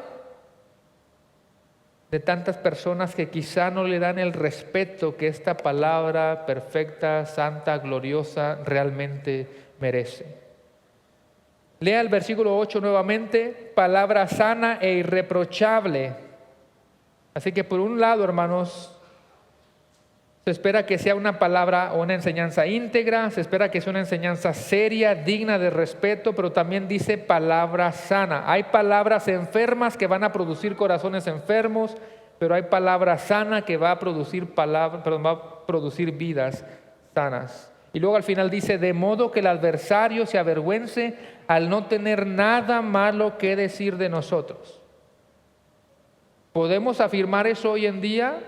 de tantas personas que quizá no le dan el respeto que esta palabra perfecta, santa, gloriosa realmente merece. Lea el versículo 8 nuevamente, palabra sana e irreprochable. Así que por un lado, hermanos, se espera que sea una palabra o una enseñanza íntegra, se espera que sea una enseñanza seria, digna de respeto, pero también dice palabra sana. Hay palabras enfermas que van a producir corazones enfermos, pero hay palabra sana que va a producir vidas sanas. Y luego al final dice, de modo que el adversario se avergüence al no tener nada malo que decir de nosotros. ¿Podemos afirmar eso hoy en día?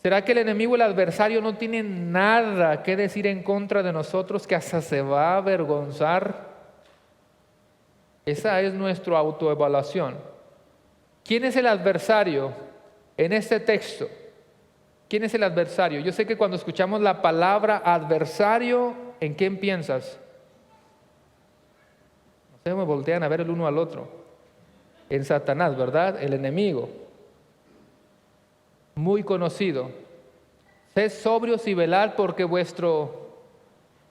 ¿Será que el enemigo, el adversario, no tiene nada que decir en contra de nosotros que hasta se va a avergonzar? Esa es nuestra autoevaluación. ¿Quién es el adversario en este texto? ¿Quién es el adversario? Yo sé que cuando escuchamos la palabra adversario, ¿en quién piensas? No sé, me voltean a ver el uno al otro. En Satanás, ¿verdad? El enemigo. Muy conocido. Sed sobrios y velad porque vuestro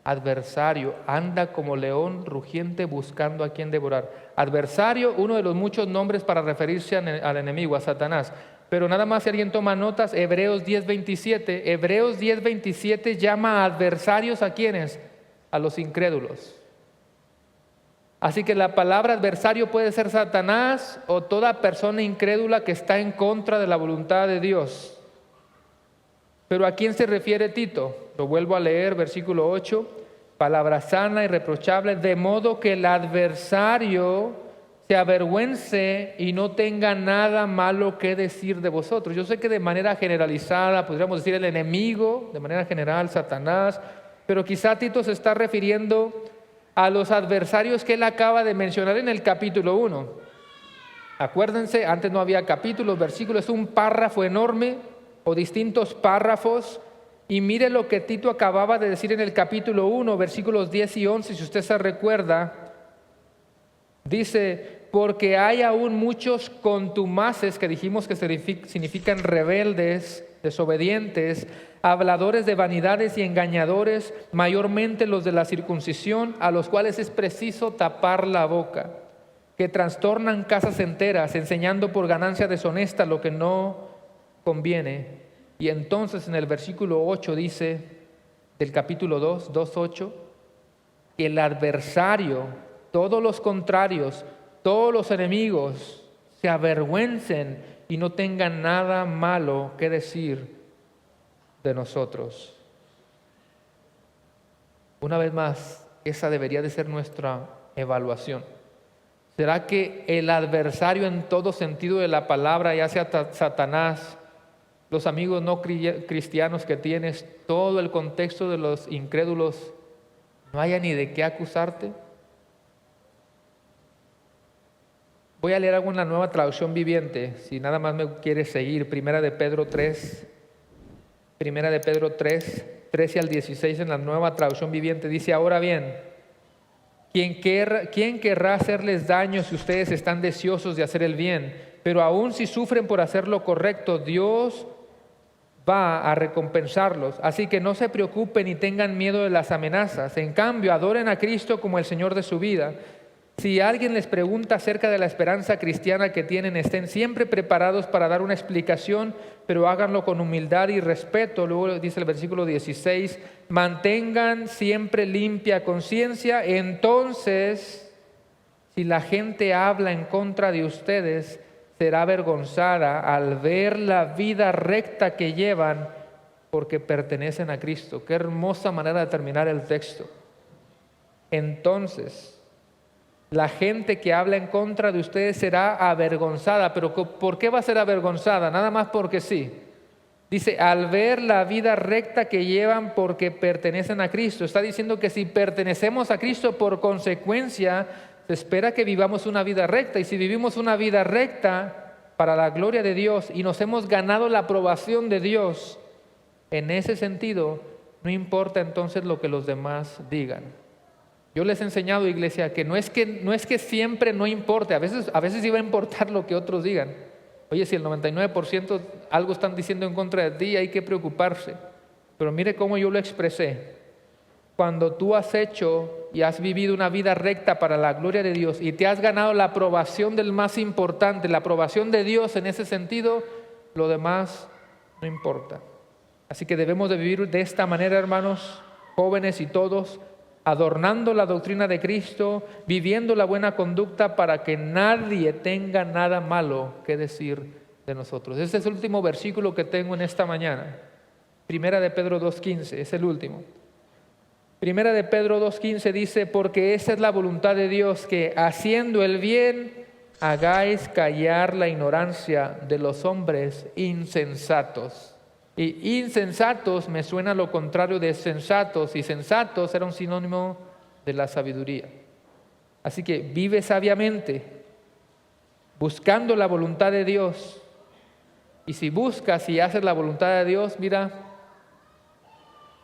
adversario anda como león rugiente buscando a quien devorar. Adversario, uno de los muchos nombres para referirse al enemigo, a Satanás. pero nada más si alguien toma notas, Hebreos 10:27. Hebreos 10:27 llama a adversarios ¿a quiénes? A los incrédulos. Así que la palabra adversario puede ser Satanás o toda persona incrédula que está en contra de la voluntad de Dios. Pero ¿a quién se refiere Tito? Lo vuelvo a leer, versículo 8. Palabra sana y reprochable, de modo que el adversario se avergüence y no tenga nada malo que decir de vosotros. Yo sé que de manera generalizada podríamos decir el enemigo, de manera general Satanás, pero quizá Tito se está refiriendo a los adversarios que él acaba de mencionar en el capítulo 1. Acuérdense, antes no había capítulos, versículos, es un párrafo enorme o distintos párrafos. Y mire lo que Tito acababa de decir en el capítulo 1, versículos 10 y 11, si usted se recuerda. Dice, porque hay aún muchos contumaces, que dijimos que significan rebeldes, desobedientes, habladores de vanidades y engañadores, mayormente los de la circuncisión, a los cuales es preciso tapar la boca, que trastornan casas enteras, enseñando por ganancia deshonesta lo que no conviene. Y entonces en el versículo 8 dice, del capítulo 2:8, que el adversario, todos los contrarios, todos los enemigos se avergüencen y no tengan nada malo que decir de nosotros. Una vez más, esa debería de ser nuestra evaluación. ¿Será que el adversario en todo sentido de la palabra, ya sea Satanás, los amigos no cristianos que tienes, todo el contexto de los incrédulos, no haya ni de qué acusarte? Voy a leer algo en la Nueva Traducción Viviente, si nada más me quieres seguir. Primera de Pedro 3, 13 al 16 en la Nueva Traducción Viviente, dice, ahora bien, ¿quién querrá hacerles daño si ustedes están deseosos de hacer el bien? Pero aún si sufren por hacer lo correcto, Dios va a recompensarlos. Así que no se preocupen ni tengan miedo de las amenazas. En cambio, adoren a Cristo como el Señor de su vida. Si alguien les pregunta acerca de la esperanza cristiana que tienen, estén siempre preparados para dar una explicación, pero háganlo con humildad y respeto. Luego dice el versículo 16, mantengan siempre limpia conciencia. Entonces, si la gente habla en contra de ustedes, será avergonzada al ver la vida recta que llevan porque pertenecen a Cristo. Qué hermosa manera de terminar el texto. Entonces, la gente que habla en contra de ustedes será avergonzada. ¿Pero por qué va a ser avergonzada? Nada más porque sí. Dice, al ver la vida recta que llevan porque pertenecen a Cristo. Está diciendo que si pertenecemos a Cristo, por consecuencia, se espera que vivamos una vida recta. Y si vivimos una vida recta para la gloria de Dios y nos hemos ganado la aprobación de Dios, en ese sentido, no importa entonces lo que los demás digan. Yo les he enseñado, iglesia, que no es que siempre no importe, a veces iba a importar lo que otros digan. Oye, si el 99% algo están diciendo en contra de ti, hay que preocuparse. Pero mire cómo yo lo expresé. Cuando tú has hecho y has vivido una vida recta para la gloria de Dios y te has ganado la aprobación del más importante, la aprobación de Dios en ese sentido, lo demás no importa. Así que debemos de vivir de esta manera, hermanos, jóvenes y todos, adornando la doctrina de Cristo, viviendo la buena conducta para que nadie tenga nada malo que decir de nosotros. Este es el último versículo que tengo en esta mañana. Primera de Pedro 2:15, es el último. Primera de Pedro 2:15 dice, porque esa es la voluntad de Dios, que haciendo el bien hagáis callar la ignorancia de los hombres insensatos. Y insensatos me suena lo contrario de sensatos, y sensatos era un sinónimo de la sabiduría. Así que vive sabiamente, buscando la voluntad de Dios. Y si buscas y haces la voluntad de Dios, mira,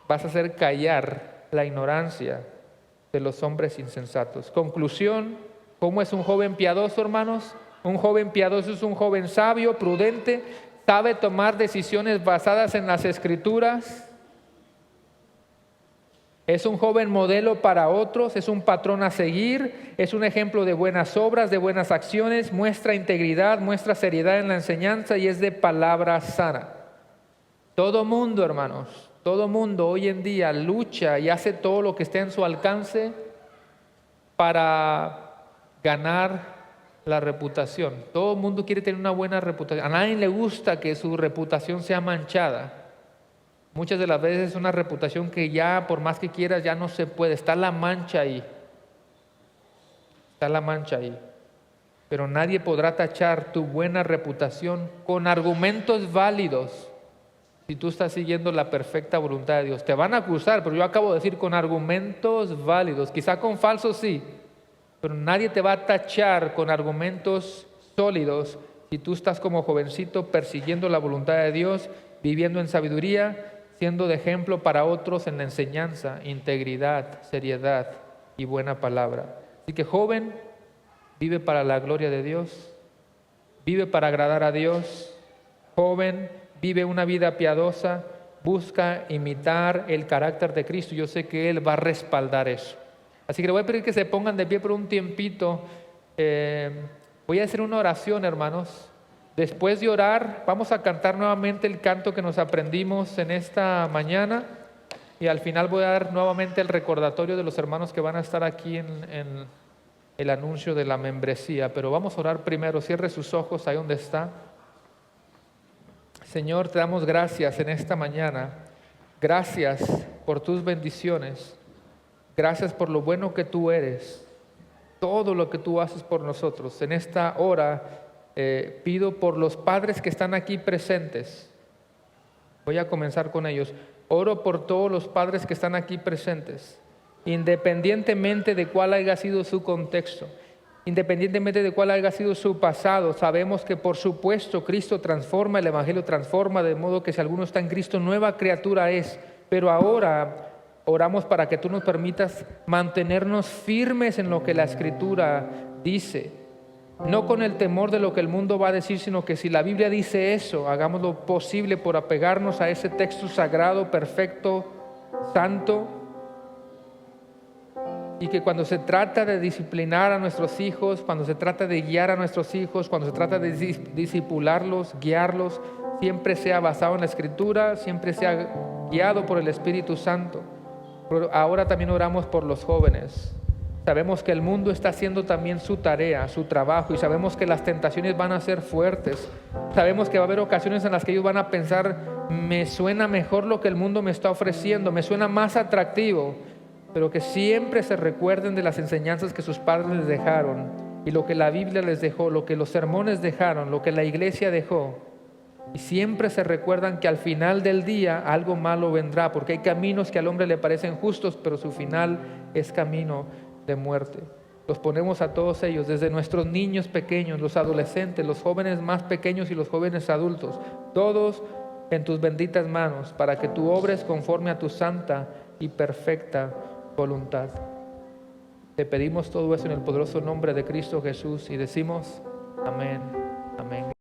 vas a hacer callar la ignorancia de los hombres insensatos. Conclusión, ¿cómo es un joven piadoso, hermanos? Un joven piadoso es un joven sabio, prudente, sabe tomar decisiones basadas en las Escrituras. Es un joven modelo para otros, es un patrón a seguir, es un ejemplo de buenas obras, de buenas acciones, muestra integridad, muestra seriedad en la enseñanza y es de palabra sana. Todo mundo, hermanos, todo mundo hoy en día lucha y hace todo lo que esté en su alcance para ganar la reputación. Todo el mundo quiere tener una buena reputación. A nadie le gusta que su reputación sea manchada. Muchas de las veces es una reputación que ya, por más que quieras, ya no se puede. Está la mancha ahí. Está la mancha ahí. Pero nadie podrá tachar tu buena reputación con argumentos válidos si tú estás siguiendo la perfecta voluntad de Dios. Te van a acusar, pero yo acabo de decir con argumentos válidos. Quizá con falsos sí, pero nadie te va a tachar con argumentos sólidos si tú estás como jovencito persiguiendo la voluntad de Dios, viviendo en sabiduría, siendo de ejemplo para otros en la enseñanza, integridad, seriedad y buena palabra. Así que joven, vive para la gloria de Dios, vive para agradar a Dios. Joven, vive una vida piadosa, busca imitar el carácter de Cristo. Yo sé que Él va a respaldar eso. Así que le voy a pedir que se pongan de pie por un tiempito. Voy a hacer una oración, hermanos. Después de orar, vamos a cantar nuevamente el canto que nos aprendimos en esta mañana. Y al final voy a dar nuevamente el recordatorio de los hermanos que van a estar aquí en el anuncio de la membresía. Pero vamos a orar primero. Cierre sus ojos ahí donde está. Señor, te damos gracias en esta mañana. Gracias por tus bendiciones. Gracias por lo bueno que tú eres. Todo lo que tú haces por nosotros. En esta hora pido por los padres que están aquí presentes. Voy a comenzar con ellos. Oro por todos los padres que están aquí presentes, independientemente de cuál haya sido su contexto, independientemente de cuál haya sido su pasado. Sabemos que por supuesto Cristo transforma, el Evangelio transforma, de modo que si alguno está en Cristo, nueva criatura es. Pero ahora oramos para que tú nos permitas mantenernos firmes en lo que la Escritura dice. No con el temor de lo que el mundo va a decir, sino que si la Biblia dice eso, hagamos lo posible por apegarnos a ese texto sagrado, perfecto, santo. Y que cuando se trata de disciplinar a nuestros hijos, cuando se trata de guiar a nuestros hijos, cuando se trata de discipularlos, guiarlos, siempre sea basado en la Escritura, siempre sea guiado por el Espíritu Santo. Pero ahora también oramos por los jóvenes. Sabemos que el mundo está haciendo también su tarea, su trabajo, y sabemos que las tentaciones van a ser fuertes. Sabemos que va a haber ocasiones en las que ellos van a pensar, me suena mejor lo que el mundo me está ofreciendo, me suena más atractivo, pero que siempre se recuerden de las enseñanzas que sus padres les dejaron y lo que la Biblia les dejó, lo que los sermones dejaron, lo que la iglesia dejó. Y siempre se recuerdan que al final del día algo malo vendrá, porque hay caminos que al hombre le parecen justos, pero su final es camino de muerte. Los ponemos a todos ellos, desde nuestros niños pequeños, los adolescentes, los jóvenes más pequeños y los jóvenes adultos, todos en tus benditas manos, para que tú obres conforme a tu santa y perfecta voluntad. Te pedimos todo eso en el poderoso nombre de Cristo Jesús y decimos amén, amén.